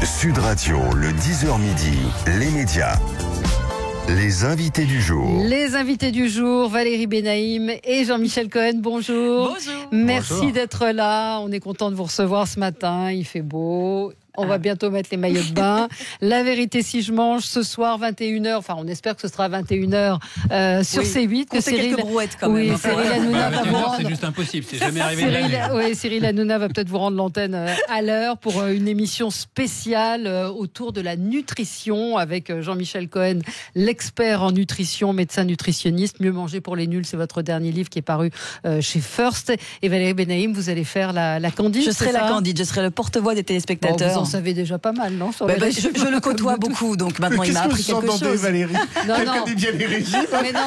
Sud Radio, le 10h midi, les médias. Les invités du jour. Les invités du jour, Valérie Benaïm et Jean-Michel Cohen, bonjour. Bonjour. Merci d'être là. On est content de vous recevoir ce matin. Il fait beau. On va bientôt mettre les maillots de bain. La vérité si je mange, ce soir 21h. Enfin, on espère que ce sera 21h sur C8. Que Cyril... quelques brouettes quand même. Oui, Cyril Hanouna va vous rendre... C'est juste impossible, c'est jamais arrivé de l'année. Oui, Cyril Hanouna va peut-être vous rendre l'antenne à l'heure pour une émission spéciale autour de la nutrition avec Jean-Michel Cohen, l'expert en nutrition, médecin nutritionniste. Mieux manger pour les nuls, c'est votre dernier livre qui est paru chez First. Et Valérie Benaïm, vous allez faire la candide. Je serai la candide, je serai le porte-voix des téléspectateurs. Vous en savez déjà pas mal, non? Je le côtoie beaucoup, donc maintenant il m'a appris quelque chose. Qu'est-ce que Valérie? Elle connaît bien les régimes. Mais non,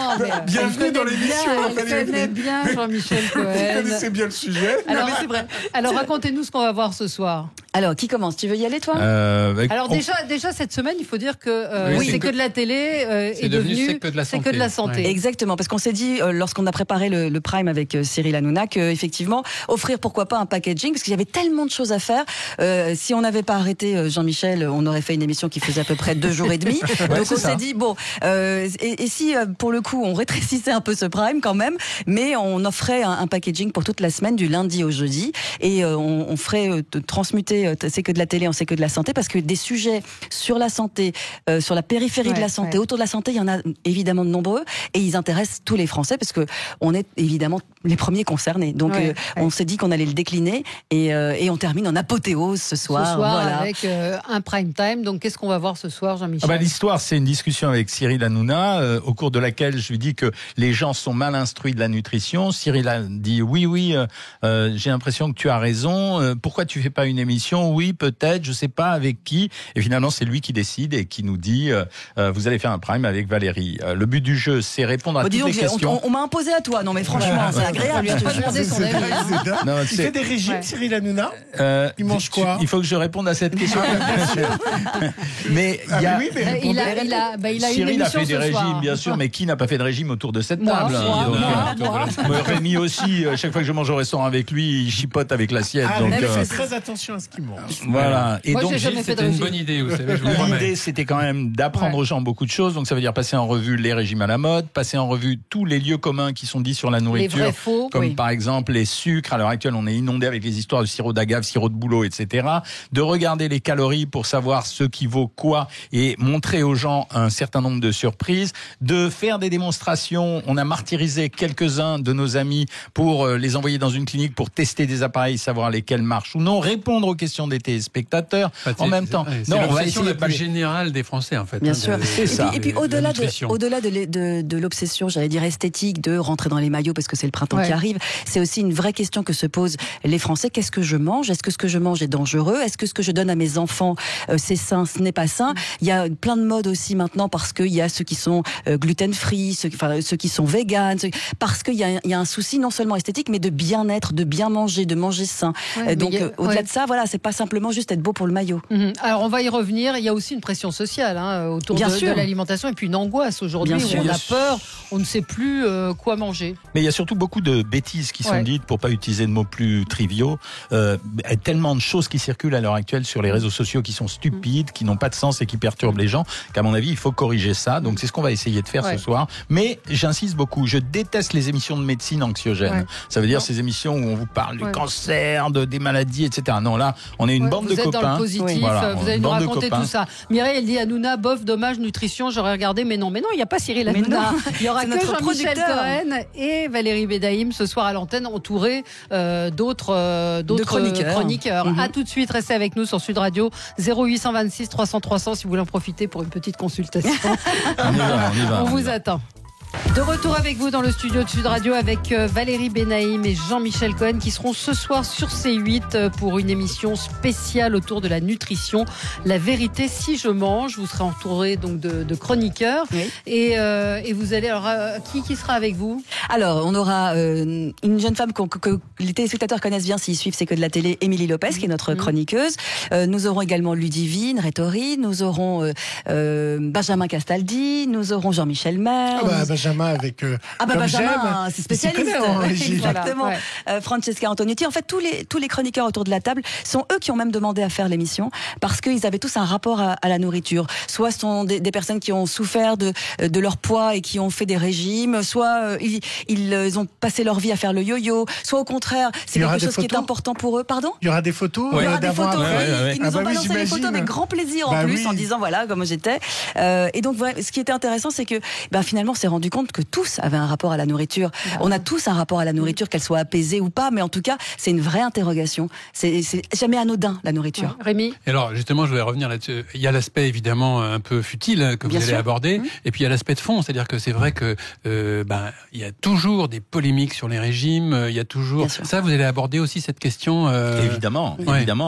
bienvenue dans l'émission. Elle connaît bien Jean-Michel Cohen. Vous connaissez bien le sujet. Alors, c'est vrai. Alors racontez-nous ce qu'on va voir ce soir. Alors, qui commence? Tu veux y aller, toi? Alors déjà cette semaine, il faut dire que c'est que de la télé est devenu c'est que de la santé. Ouais. Exactement, parce qu'on s'est dit lorsqu'on a préparé le Prime avec Cyril Hanouna que effectivement offrir pourquoi pas un packaging, parce qu'il y avait tellement de choses à faire. Si on n'avait pas arrêté Jean-Michel, on aurait fait une émission qui faisait à peu près 2 jours et demi. Donc on s'est dit bon, et si pour le coup on rétrécissait un peu ce Prime quand même, mais on offrait un packaging pour toute la semaine du lundi au jeudi, et on ferait transmuter c'est que de la télé, on sait que de la santé, parce que des sujets sur la santé, sur la périphérie de la santé, autour de la santé, il y en a évidemment de nombreux, et ils intéressent tous les Français parce que on est évidemment les premiers concernés. Donc on s'est dit qu'on allait le décliner, et on termine en apothéose ce soir. Voilà. Avec un prime time. Donc qu'est-ce qu'on va voir ce soir, Jean-Michel? L'histoire, c'est une discussion avec Cyril Hanouna au cours de laquelle je lui dis que les gens sont mal instruits de la nutrition. Cyril a dit oui, j'ai l'impression que tu as raison. Pourquoi tu fais pas une émission? Oui, peut-être, je sais pas avec qui. Et finalement, c'est lui qui décide et qui nous dit vous allez faire un prime avec Valérie. Le but du jeu, c'est répondre à toutes les questions. On m'a imposé à toi. Non, mais franchement, c'est agréable. Je pas demandé son avis. Il fait des régimes, Cyril Hanouna. Il mange quoi? Il faut que je réponde à cette question. Mais Cyril a fait des régimes, bien sûr, mais qui n'a pas fait de régime autour de cette table? Rémi aussi, chaque fois que je mange au restaurant avec lui, il chipote avec l'assiette. Donc il fait très attention à ce qu'il mange. Voilà. Et moi, donc c'était une bonne idée, vous savez. L'idée, c'était quand même d'apprendre aux gens beaucoup de choses. Donc ça veut dire passer en revue les régimes à la mode, passer en revue tous les lieux communs qui sont dits sur la nourriture, les vrais faux, comme par exemple les sucres. À l'heure actuelle, on est inondé avec les histoires de sirop d'agave, sirop de bouleau, etc. De regarder les calories pour savoir ce qui vaut quoi et montrer aux gens un certain nombre de surprises, de faire des démonstrations. On a martyrisé quelques-uns de nos amis pour les envoyer dans une clinique pour tester des appareils, savoir lesquels marchent ou non, répondre aux questions des téléspectateurs en même temps. C'est l'obsession la plus générale des Français, en fait. Bien sûr. C'est ça. Et puis au-delà de l'obsession, j'allais dire esthétique, de rentrer dans les maillots parce que c'est le printemps qui arrive, c'est aussi une vraie question que se posent les Français. Qu'est-ce que je mange? Est-ce que ce que je mange est dangereux? Est-ce que ce que je donne à mes enfants, c'est sain, ce n'est pas sain? Il y a plein de modes aussi maintenant, parce qu'il y a ceux qui sont gluten-free, ceux qui sont véganes, parce qu'il y a un souci non seulement esthétique, mais de bien-être, de bien manger, de manger sain. Donc au-delà de ça, voilà, c'est pas simplement juste être beau pour le maillot. Alors on va y revenir. Il y a aussi une pression sociale autour de l'alimentation, et puis une angoisse aujourd'hui où on a peur, on ne sait plus quoi manger. Mais il y a surtout beaucoup de bêtises qui sont dites, pour pas utiliser de mots plus triviaux. Tellement de choses qui circulent à l'heure actuelle sur les réseaux sociaux qui sont stupides, qui n'ont pas de sens et qui perturbent les gens, qu'à mon avis, il faut corriger ça. Donc c'est ce qu'on va essayer de faire ce soir. Mais j'insiste beaucoup, je déteste les émissions de médecine anxiogène. Ça veut dire ces émissions où on vous parle du cancer, des maladies, etc. Non, là, on est une bande de copains. Vous êtes dans le positif, vous allez nous raconter tout ça. Mireille, elle dit Hanouna, bof, dommage, nutrition, j'aurais regardé, mais non, il n'y a pas Cyril Hanouna. Il y aura que Jean-Michel Cohen et Valérie Benaïm ce soir à l'antenne, entourés d'autres chroniqueurs. A tout de suite, restez avec nous sur Sud Radio, 0826 300 300 si vous voulez en profiter pour une petite consultation. On y va. On vous attend. De retour avec vous dans le studio de Sud Radio avec Valérie Benaïm et Jean-Michel Cohen qui seront ce soir sur C8 pour une émission spéciale autour de la nutrition. La vérité si je mange. Vous serez entouré donc de chroniqueurs et vous allez qui sera avec vous? Alors on aura une jeune femme que les téléspectateurs connaissent bien s'ils suivent C'est que de la télé, Émilie Lopez qui est notre chroniqueuse. Nous aurons également Ludivine Rétori, nous aurons Benjamin Castaldi, nous aurons Jean-Michel Merle. Benjamin, Benjamin avec Benjamin, j'aime. c'est spécialiste. Exactement. Voilà, ouais. Francesca Antonietti. En fait, tous les chroniqueurs autour de la table sont eux qui ont même demandé à faire l'émission parce qu'ils avaient tous un rapport à la nourriture. Soit ce sont des personnes qui ont souffert de leur poids et qui ont fait des régimes, soit ils ont passé leur vie à faire le yo-yo, soit au contraire, c'est quelque chose qui est important pour eux. Pardon ? Il y aura des photos. Il y aura des photos. Ils nous ont balancé les photos avec grand plaisir en plus, en disant voilà comment j'étais. Et donc ce qui était intéressant, c'est que finalement on s'est rendu compte que tous avaient un rapport à la nourriture. On a tous un rapport à la nourriture, qu'elle soit apaisée ou pas, mais en tout cas c'est une vraie interrogation. C'est jamais anodin la nourriture. Rémi ? Alors justement, je voulais revenir là-dessus. Il y a l'aspect évidemment un peu futile que vous allez aborder, et puis il y a l'aspect de fond, c'est-à-dire que c'est vrai que il y a toujours des polémiques sur les régimes. Il y a toujours ça. Vous allez aborder aussi cette question. Évidemment,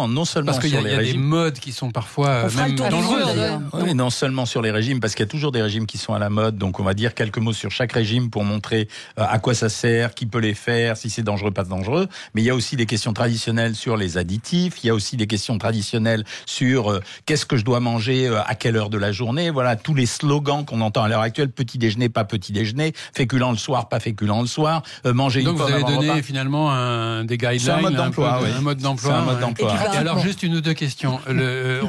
non seulement parce qu'il y a des modes qui sont parfois même dangereuses. Oui, non seulement sur les régimes, parce qu'il y a toujours des régimes qui sont à la mode. Donc on va dire quelques mots sur chaque régime pour montrer à quoi ça sert, qui peut les faire, si c'est dangereux, pas dangereux. Mais il y a aussi des questions traditionnelles sur les additifs. Il y a aussi des questions traditionnelles sur qu'est-ce que je dois manger à quelle heure de la journée. Voilà tous les slogans qu'on entend à l'heure actuelle. Petit déjeuner, pas petit déjeuner. Féculent le soir, pas féculent le soir. Manger une pomme avant le repas. Donc vous avez donné finalement des guidelines. C'est un mode d'emploi, un mode d'emploi. Et alors juste une ou deux questions.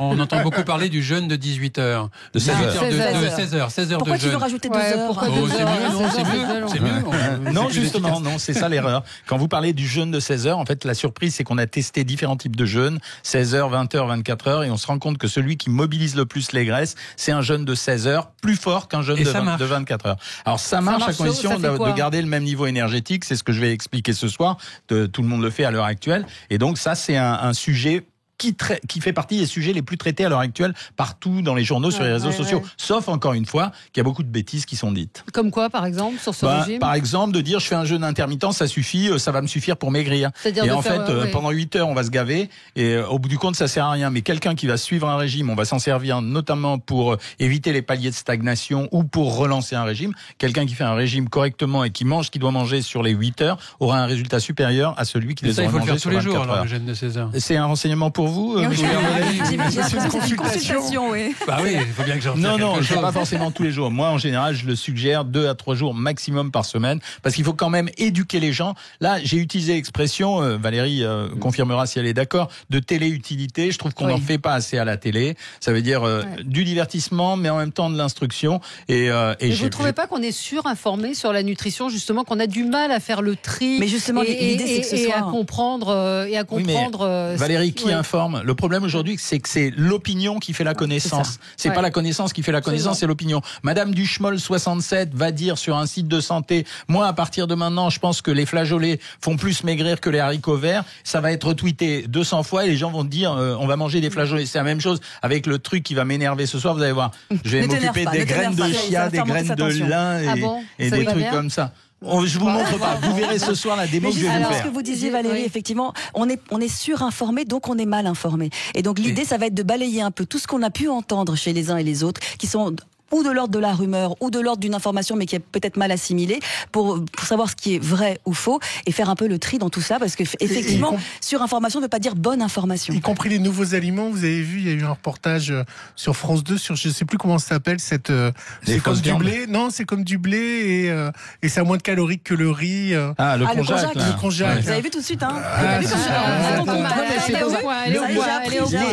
On entend beaucoup parler du jeûne de 18 heures. De 16 heures. 16 heures Pourquoi de jeûne. Tu veux rajouter 2 heures? C'est mieux. Non, justement, non, c'est ça l'erreur. Quand vous parlez du jeûne de 16 heures, en fait, la surprise, c'est qu'on a testé différents types de jeûnes, 16 heures, 20 heures, 24 heures, et on se rend compte que celui qui mobilise le plus les graisses, c'est un jeûne de 16 heures, plus fort qu'un jeûne de 24 heures. Alors, ça marche à condition de garder le même niveau énergétique, c'est ce que je vais expliquer ce soir, tout le monde le fait à l'heure actuelle, et donc ça, c'est un sujet qui fait partie des sujets les plus traités à l'heure actuelle partout dans les journaux, sur les réseaux sociaux. Sauf, encore une fois, qu'il y a beaucoup de bêtises qui sont dites. Comme quoi, par exemple, sur ce régime ? Par exemple, de dire je fais un jeûne intermittent, ça suffit, ça va me suffire pour maigrir. Et en fait, pendant 8 heures, on va se gaver et au bout du compte, ça sert à rien. Mais quelqu'un qui va suivre un régime, on va s'en servir notamment pour éviter les paliers de stagnation ou pour relancer un régime. Quelqu'un qui fait un régime correctement et qui mange ce qu'il doit manger sur les 8 heures aura un résultat supérieur à celui qui les aurait mangés sur 24 heures. Il faut le faire tous les jours, alors, le jeûne de 16 heures. C'est un renseignement pour vous, c'est une consultation, oui. Bah oui, il faut bien que j'en fasse. Non, je ne fais pas forcément tous les jours. Moi, en général, je le suggère 2 à 3 jours maximum par semaine, parce qu'il faut quand même éduquer les gens. Là, j'ai utilisé l'expression, Valérie confirmera si elle est d'accord, de télé-utilité. Je trouve qu'on n'en fait pas assez à la télé. Ça veut dire du divertissement, mais en même temps de l'instruction. Et vous ne trouvez pas qu'on est surinformé sur la nutrition, justement, qu'on a du mal à faire le tri, mais justement, l'idée, c'est que ce soit... à comprendre, Valérie, qui informe? Le problème aujourd'hui, c'est que c'est l'opinion qui fait la connaissance. C'est pas la connaissance qui fait la connaissance, c'est l'opinion. Madame Duchemol 67 va dire sur un site de santé, moi à partir de maintenant, je pense que les flageolets font plus maigrir que les haricots verts. Ça va être retweeté 200 fois et les gens vont dire on va manger des flageolets. C'est la même chose avec le truc qui va m'énerver ce soir. Vous allez voir, je vais m'occuper des graines de chia, des graines de lin et des trucs comme ça. Je vous montre pas. Vous verrez ce soir la démo que je vais vous faire. Ce que vous disiez, Valérie, effectivement, on est surinformé, donc on est mal informé. Et donc l'idée, ça va être de balayer un peu tout ce qu'on a pu entendre chez les uns et les autres, qui sont ou de l'ordre de la rumeur, ou de l'ordre d'une information, mais qui est peut-être mal assimilée, pour savoir ce qui est vrai ou faux, et faire un peu le tri dans tout ça, parce que effectivement, surinformation ne veut pas dire bonne information. Y compris les nouveaux aliments, vous avez vu, il y a eu un reportage sur France 2, sur je ne sais plus comment ça s'appelle, c'est comme du blé, non, c'est comme du blé, et c'est à moins de calories que le riz. Le konjac. Le konjac. Vous avez vu tout de suite, hein.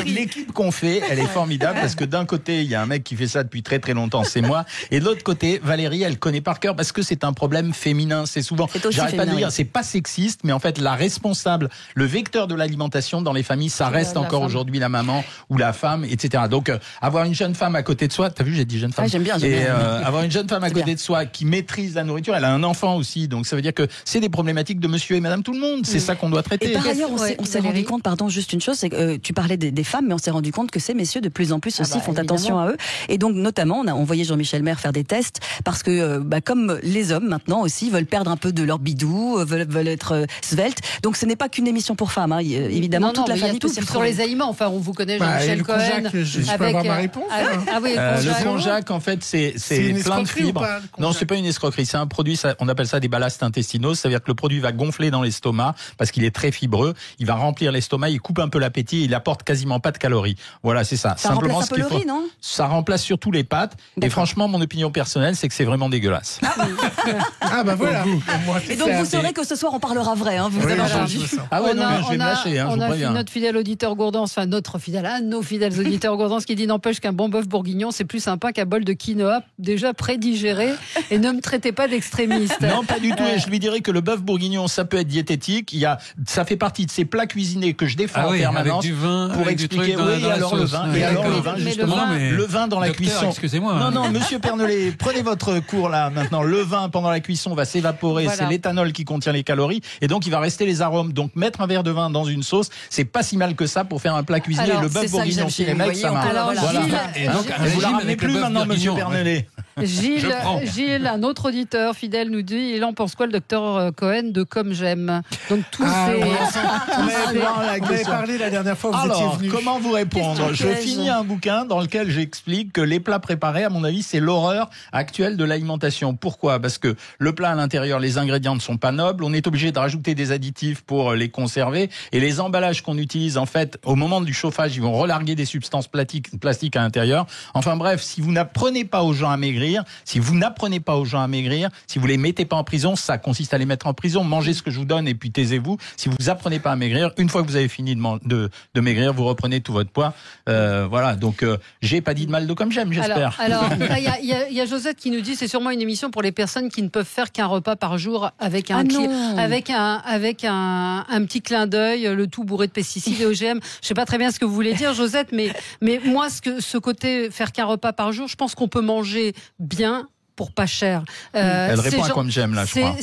L'équipe qu'on fait, elle est formidable, parce que d'un côté, il y a un mec qui fait ça depuis très très longtemps, c'est moi. Et de l'autre côté, Valérie, elle connaît par cœur parce que c'est un problème féminin. C'est souvent, j'arrête pas de dire, c'est pas sexiste, mais en fait, la responsable, le vecteur de l'alimentation dans les familles, ça reste encore aujourd'hui la maman ou la femme, etc. Donc, avoir une jeune femme à côté de soi, t'as vu, j'ai dit jeune femme. J'aime bien. Avoir une jeune femme à côté de soi qui maîtrise la nourriture, elle a un enfant aussi. Donc, ça veut dire que c'est des problématiques de monsieur et madame tout le monde. C'est ça qu'on doit traiter. Et par ailleurs, on s'est rendu compte, pardon, juste une chose, c'est que tu parlais des femmes, mais on s'est rendu compte que ces messieurs, de plus en plus aussi, font attention à eux. Et donc, notamment, on voyait Jean-Michel Maire faire des tests parce que, comme les hommes maintenant aussi veulent perdre un peu de leur bidou, veulent être sveltes. Donc, ce n'est pas qu'une émission pour femmes, hein. Évidemment, toute la famille peut s'y retrouver. Sur les aliments, enfin, on vous connaît, Jean-Michel Cohen. Je peux avoir ma réponse. Le konjac, en fait, c'est plein de fibres. Non, c'est pas une escroquerie. C'est un produit, on appelle ça des ballastes intestinaux. C'est-à-dire que le produit va gonfler dans l'estomac parce qu'il est très fibreux. Il va remplir l'estomac, il coupe un peu l'appétit, il apporte quasiment pas de calories. Voilà, c'est ça. Ça remplace un peu le riz, non ? Ça remplace surtout les pâtes. Et franchement, mon opinion personnelle, c'est que c'est vraiment dégueulasse. Ah bah voilà. Et donc vous saurez que ce soir on parlera vrai, hein, vous avez entendu. Ah ouais, non, mais je vais me lâcher, hein, je vous préviens. Notre fidèle auditeur Gourdance, enfin notre fidèle, nos fidèles auditeurs Gourdance qui dit n'empêche qu'un bon bœuf bourguignon c'est plus sympa qu'un bol de quinoa déjà prédigéré et ne me traitez pas d'extrémiste. Non, pas du tout. Et je lui dirais que le bœuf bourguignon, ça peut être diététique. Ça fait partie de ces plats cuisinés que je défends en permanence. Avec du vin, pour avec expliquer. Oui, alors le vin. Et alors le vin, justement, le vin dans la cuisson. Excusez-moi. Non, Monsieur Pernelet, prenez votre cours là maintenant. Le vin pendant la cuisson va s'évaporer. Voilà. C'est l'éthanol qui contient les calories et donc il va rester les arômes. Donc mettre un verre de vin dans une sauce, c'est pas si mal que ça pour faire un plat cuisiné. Alors, et le bœuf bourguignon chez les mecs, ça marche. Alors voilà. Gilles, donc vous la ramenez plus maintenant, Monsieur Pernelet. Gilles, un autre auditeur fidèle nous dit il en pense quoi le docteur Cohen de Comme j'aime. Donc tous ces. On avait parlé la dernière fois. Vous étiez venu. Comment vous répondre? Je finis un bouquin dans lequel j'explique que les plats préparés, à mon avis, c'est l'horreur actuelle de l'alimentation. Pourquoi? Parce que le plat à l'intérieur, les ingrédients ne sont pas nobles. On est obligé de rajouter des additifs pour les conserver. Et les emballages qu'on utilise, en fait, au moment du chauffage, ils vont relarguer des substances plastiques à l'intérieur. Enfin bref, si vous n'apprenez pas aux gens à maigrir, si vous les mettez pas en prison, ça consiste à les mettre en prison. Mangez ce que je vous donne et puis taisez-vous. Si vous apprenez pas à maigrir, une fois que vous avez fini de maigrir, vous reprenez tout votre poids. Voilà. Donc, j'ai pas dit de mal de Comme j'aime, j'espère. Alors, il y a Josette qui nous dit c'est sûrement une émission pour les personnes qui ne peuvent faire qu'un repas par jour avec un petit clin d'œil, le tout bourré de pesticides et OGM. Je sais pas très bien ce que vous voulez dire, Josette, mais moi, ce côté faire qu'un repas par jour, je pense qu'on peut manger bien pour pas cher. Elle répond à Comme j'aime là, je crois.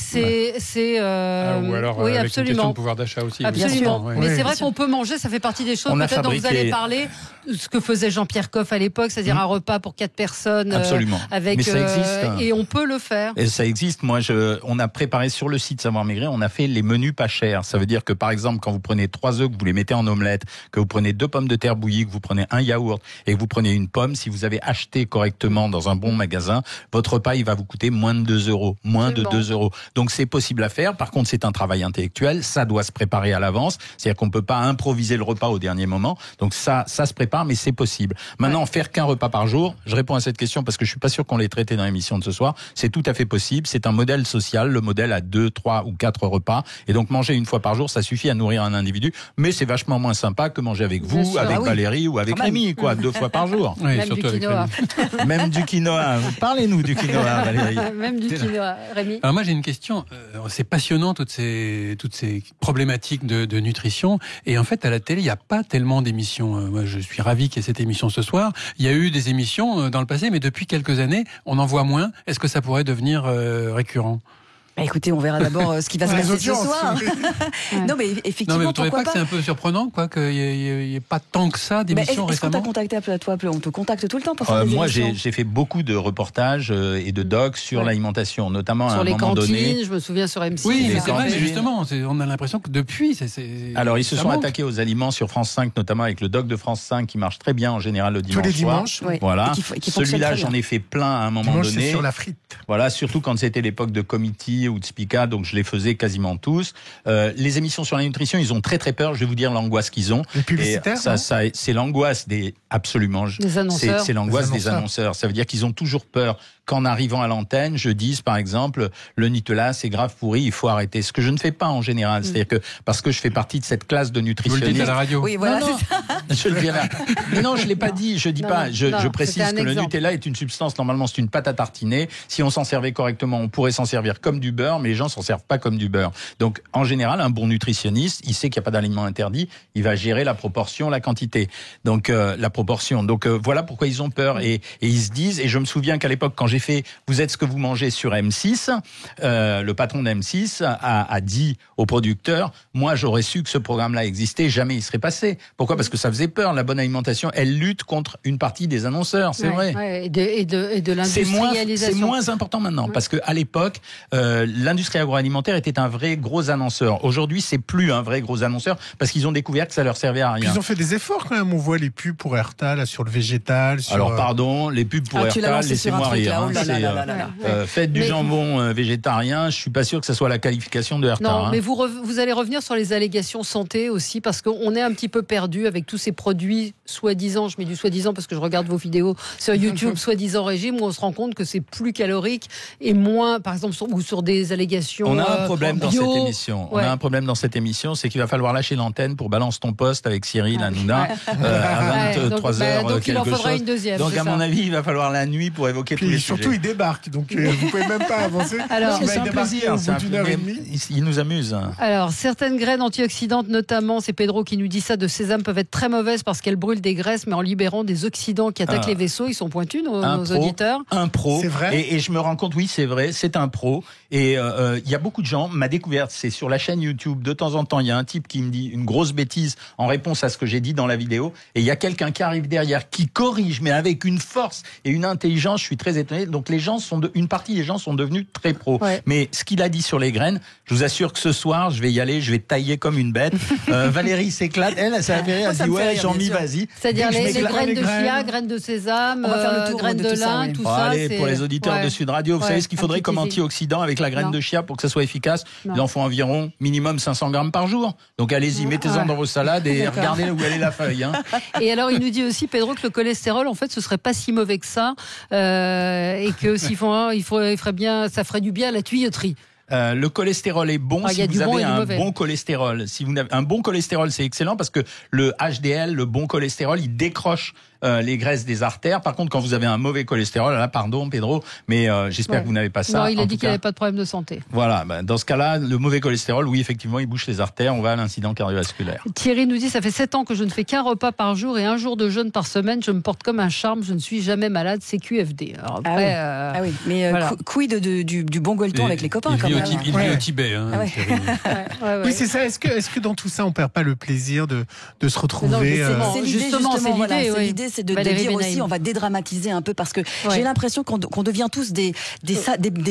Ou alors oui, avec absolument. une question de pouvoir d'achat aussi. Absolument. Oui. Mais c'est vrai qu'on peut manger, ça fait partie des choses peut-être dont vous allez parler. Ce que faisait Jean-Pierre Coff à l'époque, c'est-à-dire un repas pour 4 personnes. Absolument. Avec, mais ça existe. Et on peut le faire. Et ça existe. Moi, on a préparé sur le site Savoir Maigrir, on a fait les menus pas chers. Ça veut dire que par exemple, quand vous prenez 3 œufs, que vous les mettez en omelette, que vous prenez 2 pommes de terre bouillies, que vous prenez un yaourt et que vous prenez une pomme, si vous avez acheté correctement dans un bon magasin, votre repas, il va vous coûter moins de 2 euros. Moins de 2 euros. Donc c'est possible à faire. Par contre, c'est un travail intellectuel. Ça doit se préparer à l'avance. C'est-à-dire qu'on peut pas improviser le repas au dernier moment. Donc ça se prépare, mais c'est possible. Maintenant, faire qu'un repas par jour, je réponds à cette question parce que je suis pas sûr qu'on l'ait traité dans l'émission de ce soir. C'est tout à fait possible. C'est un modèle social. Le modèle a 2, 3 ou 4 repas. Et donc manger une fois par jour, ça suffit à nourrir un individu. Mais c'est vachement moins sympa que manger avec vous, avec Valérie ou avec Rémi, quoi, 2 fois par jour. Oui, même du quinoa. Même du quinoa. Parlez-nous du quinoa, Valérie. Même du quinoa. Rémi. Alors moi j'ai une question. C'est passionnant toutes ces problématiques de nutrition. Et en fait à la télé il n'y a pas tellement d'émissions. Moi je suis ravi qu'il y ait cette émission ce soir. Il y a eu des émissions dans le passé, mais depuis quelques années on en voit moins. Est-ce que ça pourrait devenir récurrent? Écoutez, on verra d'abord ce qui va se passer ce soir. Non, mais effectivement, non, mais vous ne trouvez pas que c'est un peu surprenant, quoi, qu'il n'y ait pas tant que ça d'émissions récemment? Est-ce qu'on t'a contacté à toi? On te contacte tout le temps pour faire des émissions? Moi, j'ai fait beaucoup de reportages et de docs sur l'alimentation, notamment sur à un moment donné. Sur les cantines, je me souviens sur M6. Oui, mais c'est vrai, mais justement, on a l'impression que depuis, Alors, ils se sont attaqués aux aliments sur France 5, notamment avec le doc de France 5 qui marche très bien en général le dimanche. Tous les dimanches. Oui. Voilà. Qui Celui-là, j'en ai fait plein à un moment dimanche, donné. C'est sur la frite. Voilà, surtout quand c'était l'époque de Committee ou de Spica, donc je les faisais quasiment tous. Les émissions sur la nutrition, ils ont très très peur. Je vais vous dire l'angoisse qu'ils ont. Les publicitaires, et c'est l'angoisse des annonceurs. C'est l'angoisse des annonceurs. Ça veut dire qu'ils ont toujours peur qu'en arrivant à l'antenne, je dise par exemple le Nutella c'est grave pourri, il faut arrêter. Ce que je ne fais pas en général, c'est-à-dire que parce que je fais partie de cette classe de nutritionnistes. Vous le dites à la radio. Oui, voilà. Non, je le dirai. Mais non, je l'ai pas dit. Je dis pas. Je précise que le Nutella est une substance. Normalement, c'est une pâte à tartiner. Si on s'en servait correctement, on pourrait s'en servir comme du beurre, mais les gens s'en servent pas comme du beurre. Donc, en général, un bon nutritionniste, il sait qu'il n'y a pas d'aliment interdit. Il va gérer la proportion, la quantité. Donc, la proportion. Donc, voilà pourquoi ils ont peur et ils se disent. Et je me souviens qu'à l'époque, quand j'ai fait Vous êtes ce que vous mangez sur M6, le patron d'M6 a dit au producteur, moi, j'aurais su que ce programme-là existait, jamais il serait passé. Pourquoi? Parce que ça faisait peur. La bonne alimentation, elle lutte contre une partie des annonceurs, c'est vrai. Ouais, et de l'industrialisation. C'est moins important maintenant, parce que à l'époque, l'industrie agroalimentaire était un vrai gros annonceur. Aujourd'hui, c'est plus un vrai gros annonceur parce qu'ils ont découvert que ça leur servait à rien. Puis ils ont fait des efforts quand même. On voit les pubs pour Erta là, sur le végétal. Alors pardon, les pubs pour Erta, laissez-moi rire. Faites du jambon végétarien. Je suis pas sûr que ça soit la qualification de Erta. Non, mais vous allez revenir sur les allégations santé aussi parce qu'on est un petit peu perdu avec tous ces produits soi-disant. Je mets du soi-disant parce que je regarde vos vidéos sur YouTube, soi-disant régime, où on se rend compte que c'est plus calorique et moins, par exemple, ou sur des allégations. On a un problème bio. dans cette émission. On a un problème dans cette émission, c'est qu'il va falloir lâcher l'antenne pour Balance ton poste avec Cyril Hanouna à 23h. Donc il en faudra une deuxième. Donc à mon avis, il va falloir la nuit pour évoquer tous les surtout, sujets. il débarque, donc vous pouvez même pas avancer. Alors, c'est un plaisir. Il nous amuse. Alors, certaines graines antioxydantes, notamment, c'est Pedro qui nous dit ça, de sésame, peuvent être très mauvaises parce qu'elles brûlent des graisses, mais en libérant des oxydants qui attaquent les vaisseaux. Ils sont pointus, nos auditeurs. Un pro. C'est vrai. Et je me rends compte, oui, c'est vrai, c'est un pro. Et il y a beaucoup de gens, ma découverte, c'est sur la chaîne YouTube. De temps en temps, il y a un type qui me dit une grosse bêtise en réponse à ce que j'ai dit dans la vidéo. Et il y a quelqu'un qui arrive derrière, qui corrige, mais avec une force et une intelligence. Je suis très étonné. Donc les gens une partie des gens sont devenus très pros. Ouais. Mais ce qu'il a dit sur les graines, je vous assure que ce soir, je vais y aller, je vais tailler comme une bête. Valérie s'éclate. Elle, ça a fait rire. Elle dit ouais, Jean-Mi, vas-y. C'est-à-dire les graines de chia, graines de sésame, graines de lin, tout ça. Allez, pour les auditeurs de Sud Radio, vous savez ce qu'il faudrait comme antioxydant avec la graine de chia pour que ça soit efficace? Il en faut environ minimum 500 grammes par jour. Donc allez-y, mettez-en dans vos salades et regardez où elle est la feuille. Hein. Et alors, il nous dit aussi, Pedro, que le cholestérol, en fait, ce serait pas si mauvais que ça, et que s'il faut, il ferait bien, ça ferait du bien à la tuyauterie. Le cholestérol est bon si vous avez un bon cholestérol. Si vous avez un bon cholestérol, c'est excellent parce que le HDL, le bon cholestérol, il décroche les graisses des artères. Par contre, quand vous avez un mauvais cholestérol, là, pardon, Pedro, mais j'espère que vous n'avez pas ça. Non, il a dit qu'il n'avait pas de problème de santé. Voilà, dans ce cas-là, le mauvais cholestérol, oui, effectivement, il bouche les artères, on va à l'incident cardiovasculaire. Thierry nous dit, ça fait 7 ans que je ne fais qu'un repas par jour et un jour de jeûne par semaine. Je me porte comme un charme, je ne suis jamais malade, c'est QFD. Alors après, oui, mais voilà. Quid du bon gueuleton avec les copains quand même. Il vit au Tibet. Hein, oui, c'est ça. Est-ce que dans tout ça, on perd pas le plaisir de se retrouver? C'est l'idée, justement. C'est l'idée, c'est de dire aussi, on va dédramatiser un peu parce que j'ai l'impression qu'on devient tous des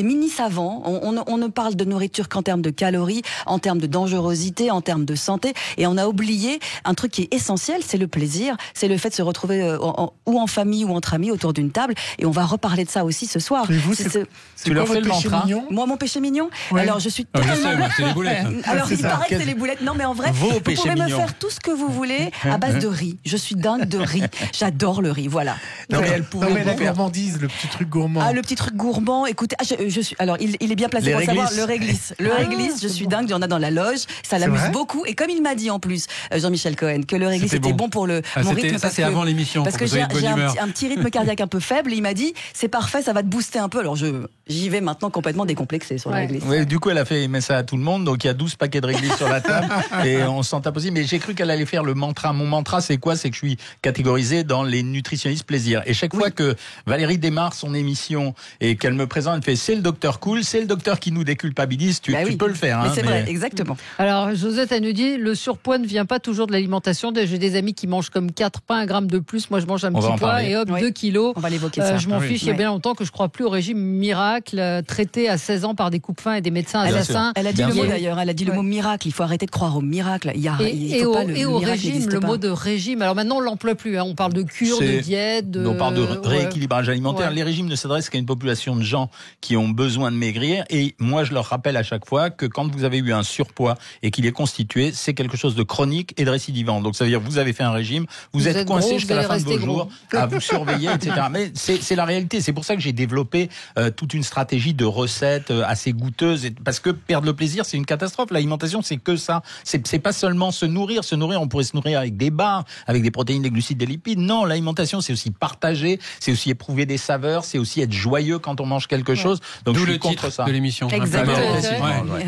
mini savants. On ne parle de nourriture qu'en termes de calories, en termes de dangerosité, en termes de santé, et on a oublié un truc qui est essentiel, c'est le plaisir, c'est le fait de se retrouver ou en famille ou entre amis autour d'une table, et on va reparler de ça aussi ce soir. Et vous, c'est quoi votre péché mignon? Moi, mon péché mignon, alors je suis tellement... c'est les boulettes. Alors il paraît que c'est les boulettes. Non, mais en vrai, vous pouvez me faire tout ce que vous voulez à base de riz. Je suis dingue de riz. J'adore le riz, voilà. Non, mais la gourmandise, le petit truc gourmand. Ah, le petit truc gourmand. Écoutez, je suis. Alors, il est bien placé pour savoir le réglisse. Le réglisse, je suis dingue. Il y en a dans la loge. Ça l'amuse beaucoup. Et comme il m'a dit en plus, Jean-Michel Cohen, que le réglisse était bon pour mon rythme. Ça, c'est avant l'émission. Parce que j'ai un petit rythme cardiaque un peu faible. Et il m'a dit, c'est parfait, ça va te booster un peu. Alors, j'y vais maintenant complètement décomplexé sur le réglisse. Oui, du coup, elle a fait aimer ça à tout le monde. Donc, il y a 12 paquets de réglisse sur la table. Et on s'en tape aussi. Mais j'ai cru qu'elle allait faire le mantra. Mon mantra, c'est quoi? C'est que je suis catégorisé dans les nutritionnistes plaisir. Et chaque fois que Valérie démarre son émission et qu'elle me présente, elle fait c'est le docteur cool, c'est le docteur qui nous déculpabilise, tu peux le faire. Mais c'est vrai, exactement. Alors Josette, elle nous dit le surpoids ne vient pas toujours de l'alimentation. J'ai des amis qui mangent comme 4 pains, 1 gramme de plus. Moi je mange un petit pois et hop, 2 kilos. On va l'évoquer ça. Je m'en fiche, il y a bien longtemps que je crois plus au régime miracle traité à 16 ans par des coupe-fins et des médecins assassins. Elle a dit le mot d'ailleurs, elle a dit le mot miracle. Il faut arrêter de croire au miracle. Et au régime, le mot de régime. Alors maintenant on l'emploie plus. On parle de cure, de diète. On parle de rééquilibrage alimentaire. Les régimes ne s'adressent qu'à une population de gens qui ont besoin de maigrir. Et moi, je leur rappelle à chaque fois que quand vous avez eu un surpoids et qu'il est constitué, c'est quelque chose de chronique et de récidivant. Donc ça veut dire que vous avez fait un régime, vous êtes coincé jusqu'à la fin de vos jours à vous surveiller, etc. Mais c'est la réalité. C'est pour ça que j'ai développé toute une stratégie de recettes assez goûteuses. Parce que perdre le plaisir, c'est une catastrophe. L'alimentation, c'est que ça. C'est pas seulement se nourrir. On pourrait se nourrir avec des bars, avec des protéines, des glucides, des lipides. Non, l'alimentation, c'est aussi partager, c'est aussi éprouver des saveurs, c'est aussi être joyeux quand on mange quelque chose. Donc d'où je suis le contre titre ça. De l'émission. Exactement.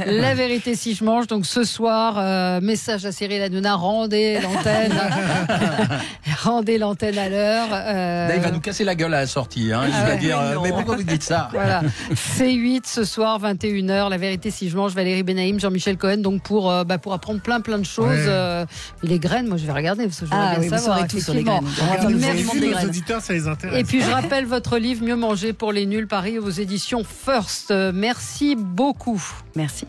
La vérité si je mange. Donc ce soir, message à Cyril Hanouna, rendez l'antenne à l'heure. Là, il va nous casser la gueule à la sortie. Il va dire mais pourquoi vous dites ça? Voilà. C8 ce soir 21h. La vérité si je mange. Valérie Benaïm, Jean-Michel Cohen. Donc pour apprendre plein de choses. Les graines, moi je vais regarder parce que je voudrais bien savoir. Tout sur les graines. Merci, nos auditeurs, ça les intéresse. Et puis je rappelle votre livre Mieux manger pour les nuls, Paris aux éditions First. Merci beaucoup. Merci.